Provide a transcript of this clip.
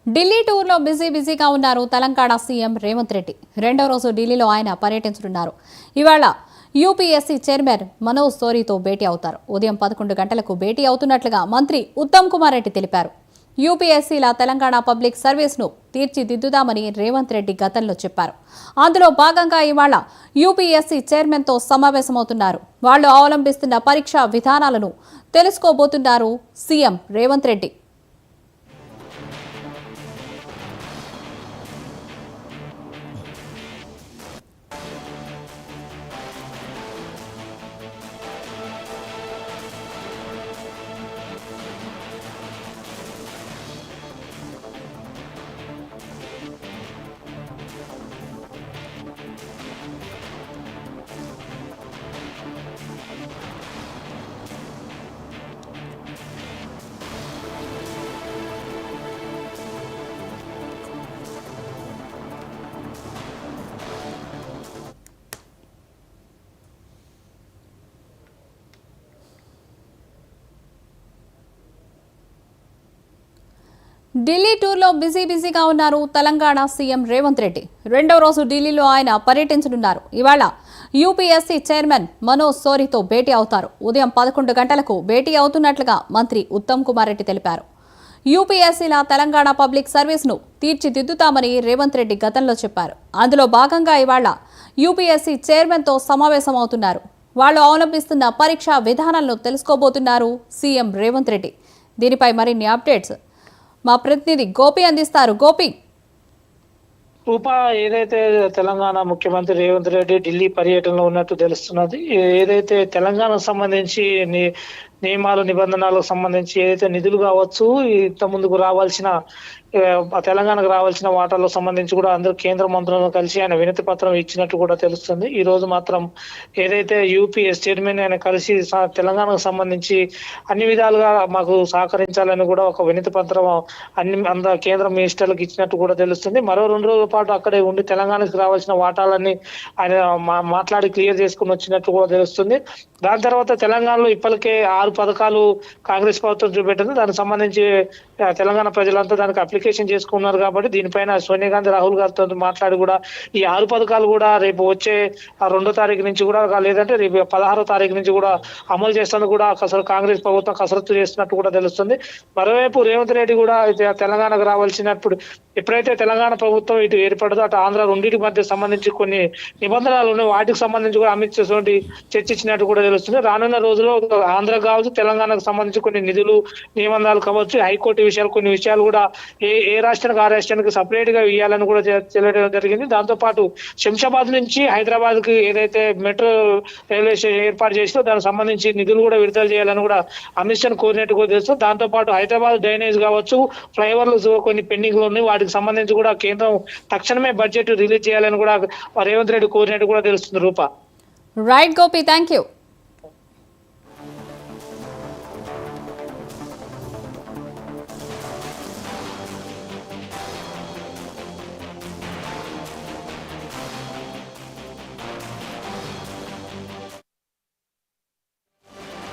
ఢిల్లీ టూర్లో బిజీగా ఉన్నారు తెలంగాణ సీఎం రేవంత్ రెడ్డి. రెండో రోజు ఢిల్లీలో ఆయన పర్యటించనున్నారు. ఇవాళ యూపీఎస్సీ చైర్మన్ మనోజ్ సోరీతో భేటీ అవుతారు. ఉదయం 11 గంటలకు భేటీ అవుతున్నట్లుగా మంత్రి ఉత్తమ్ కుమార్ రెడ్డి తెలిపారు. యూపీఎస్సీల తెలంగాణ పబ్లిక్ సర్వీస్ను తీర్చిదిద్దుదామని రేవంత్ రెడ్డి గతంలో చెప్పారు. అందులో భాగంగా ఇవాళ యూపీఎస్సీ చైర్మన్తో సమావేశమవుతున్నారు. వాళ్లు అవలంబిస్తున్న పరీక్షా విధానాలను తెలుసుకోబోతున్నారు సీఎం రేవంత్ రెడ్డి. ఢిల్లీ టూర్లో బిజీగా ఉన్నారు తెలంగాణ సీఎం రేవంత్ రెడ్డి. రెండో రోజు ఢిల్లీలో ఆయన పర్యటించనున్నారు. ఇవాళ యూపీఎస్సీ చైర్మన్ మనోజ్ సోరీతో భేటీ అవుతారు. ఉదయం 11 గంటలకు భేటీ అవుతున్నట్లుగా మంత్రి ఉత్తమ్ కుమార్ రెడ్డి తెలిపారు. యూపీఎస్సీల తెలంగాణ పబ్లిక్ సర్వీస్ను తీర్చిదిద్దుతామని రేవంత్ రెడ్డి గతంలో చెప్పారు. అందులో భాగంగా ఇవాళ యూపీఎస్సీ చైర్మన్తో సమావేశమవుతున్నారు. వాళ్లు అవలంబిస్తున్న పరీక్షా విధానాలను తెలుసుకోబోతున్నారు సీఎం రేవంత్ రెడ్డి. దీనిపై మరిన్ని అప్డేట్స్ మా ప్రతినిధి గోపి అందిస్తారు. గోపి, రూపా, ఏదైతే తెలంగాణ ముఖ్యమంత్రి రేవంత్ రెడ్డి ఢిల్లీ పర్యటనలో ఉన్నట్టు తెలుస్తున్నది. ఏదైతే తెలంగాణకు సంబంధించి నియమాలు నిబంధనలకు సంబంధించి ఏదైతే నిధులు కావచ్చు, ఇంత ముందుకు రావాల్సిన తెలంగాణకు రావాల్సిన వాటాలకు సంబంధించి కూడా అందరూ కేంద్ర మంత్రులను కలిసి ఆయన వినతి పత్రం ఇచ్చినట్టు కూడా తెలుస్తుంది. ఈ రోజు మాత్రం ఏదైతే యూపీఎస్ చైర్మన్ ఆయన కలిసి తెలంగాణకు సంబంధించి అన్ని విధాలుగా మాకు సహకరించాలని కూడా ఒక వినతి పత్రం అందరు కేంద్ర మినిస్టర్లకు ఇచ్చినట్టు కూడా తెలుస్తుంది. మరో 2 రోజుల పాటు అక్కడే ఉండి తెలంగాణకు రావాల్సిన వాటాలన్నీ ఆయన మాట్లాడి క్లియర్ చేసుకుని వచ్చినట్టు కూడా తెలుస్తుంది. దాని తర్వాత తెలంగాణలో ఇప్పటికే 6 పథకాలు కాంగ్రెస్ ప్రభుత్వం చూపెట్టింది. దానికి సంబంధించి తెలంగాణ ప్రజలంతా దానికి అప్లికేషన్ చేసుకున్నారు. కాబట్టి దీనిపైన సోనియా గాంధీ, రాహుల్ గారితో మాట్లాడి కూడా ఈ 6 పథకాలు కూడా రేపు వచ్చే 2వ తారీఖు నుంచి కూడా, లేదంటే రేపు 16వ తారీఖు నుంచి కూడా అమలు చేస్తున్నది కూడా కాంగ్రెస్ ప్రభుత్వం కసరత్తు చేస్తున్నట్టు కూడా తెలుస్తుంది. మరోవైపు రేవంత్ రెడ్డి కూడా తెలంగాణకు రావాల్సినప్పుడు ఎప్పుడైతే తెలంగాణ ప్రభుత్వం ఇటు ఏర్పడదో అటు ఆంధ్ర రెండింటి మధ్య సంబంధించి కొన్ని నిబంధనలు ఉన్నాయి. వాటికి సంబంధించి కూడా అమిత్ షా తోటి చర్చించినట్టు కూడా తెలుస్తుంది. రానున్న రోజుల్లో ఆంధ్ర కావచ్చు, తెలంగాణకు సంబంధించి కొన్ని నిధులు నిబంధనలు కావచ్చు, హైకోర్టు విషయాలు, కొన్ని విషయాలు కూడా ఏ రాష్ట్రానికి ఆ రాష్ట్రానికి సపరేట్ గా ఇవ్వాలని కూడా తెలియడం జరిగింది. దాంతో పాటు శంషాబాద్ నుంచి హైదరాబాద్ కి ఏదైతే మెట్రో రైల్వే స్టేషన్ ఏర్పాటు చేసినా దానికి సంబంధించి నిధులు కూడా విడుదల చేయాలని కూడా అమిత్ షాను కోరినట్టు కూడా తెలుస్తుంది. దాంతో పాటు హైదరాబాద్ డ్రైనేజ్ కావచ్చు, ఫ్లైఓవర్లు కొన్ని పెండింగ్ లో ఉన్నాయి. వాటికి సంబంధించి కూడా కేంద్రం తక్షణమే బడ్జెట్ రిలీజ్ చేయాలని కూడా రేవంత్ రెడ్డి కోరినట్టు కూడా తెలుస్తుంది. Rupa. Right Gopi, thank you.